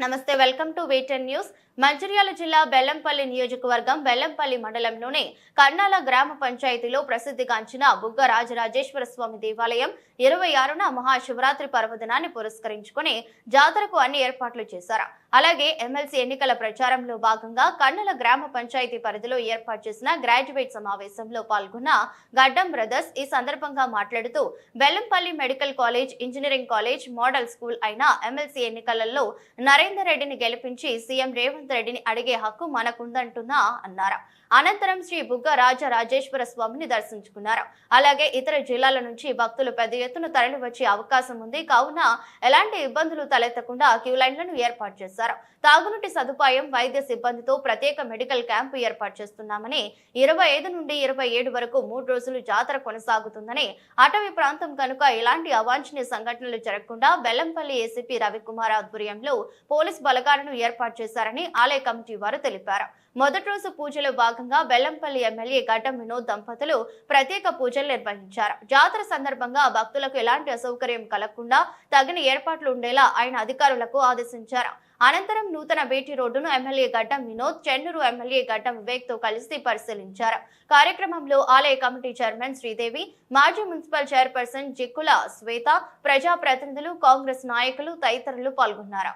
నమస్తే, welcome to వేటన్ news. Mancherial జిల్లా బెల్లంపల్లి నియోజకవర్గం బెల్లంపల్లి మండలంలోని కర్నాల గ్రామ పంచాయతీలో ప్రసిద్ధిగాంచిన బుగ్గ రాజరాజేశ్వర స్వామి దేవాలయం 26న మహాశివరాత్రి పర్వదినాన్ని పురస్కరించుకుని జాతరకు అన్ని ఏర్పాట్లు చేశారు. అలాగే ఎమ్మెల్సీ ఎన్నికల ప్రచారంలో భాగంగా కర్నాల గ్రామ పంచాయతీ పరిధిలో ఏర్పాటు చేసిన గ్రాడ్యుయేట్ సమావేశంలో పాల్గొన్న గడ్డం బ్రదర్స్ ఈ సందర్భంగా మాట్లాడుతూ Bellampalli medical college, engineering college, model school అయిన ఎమ్మెల్సీ ఎన్నికలలో నరేందర్ రెడ్డిని గెలిపించి సీఎం రేవంత్ రెడ్డిని అడిగే హక్కు మనకుందంటున్నా అన్నారు. అనంతరం శ్రీ బుగ్గ రాజరాజేశ్వర స్వామిని దర్శించుకున్నారు. అలాగే ఇతర జిల్లాల నుంచి భక్తులు పెద్ద ఎత్తున తరలి వచ్చే అవకాశం ఉంది కావున ఎలాంటి ఇబ్బందులు తలెత్తకుండా క్యూ లైన్లను ఏర్పాటు చేశారు. తాగునీటి సదుపాయం, వైద్య సిబ్బందితో ప్రత్యేక మెడికల్ క్యాంపు ఏర్పాటు చేస్తున్నామని, 25 నుండి 27 వరకు 3 రోజులు జాతర కొనసాగుతుందని, అటవీ ప్రాంతం కనుక ఎలాంటి అవాంఛనీయ సంఘటనలు జరగకుండా బెల్లంపల్లి ఏసీపీ రవికుమార్ ఆధ్వర్యంలో పోలీస్ బలగాలను ఏర్పాటు చేశారని ఆలయ కమిటీ వారు తెలిపారు. మొదటి రోజు పూజలో భాగంగా బెల్లంపల్లి ఎమ్మెల్యే గడ్డం వినోద్ దంపతులు ప్రత్యేక పూజలు నిర్వహించారు. జాతర సందర్భంగా భక్తులకు ఎలాంటి అసౌకర్యం కలగకుండా తగిన ఏర్పాట్లు ఉండేలా ఆయన అధికారులకు ఆదేశించారు. అనంతరం నూతన బీటీ రోడ్డును ఎమ్మెల్యే గడ్డం వినోద్, చెన్నూరు ఎమ్మెల్యే గడ్డం వివేక్ తో కలిసి పరిశీలించారు. కార్యక్రమంలో ఆలయ కమిటీ చైర్మన్ శ్రీదేవి, మాజీ మున్సిపల్ చైర్పర్సన్ జిక్కుల శ్వేత, ప్రజాప్రతినిధులు, కాంగ్రెస్ నాయకులు తదితరులు పాల్గొన్నారు.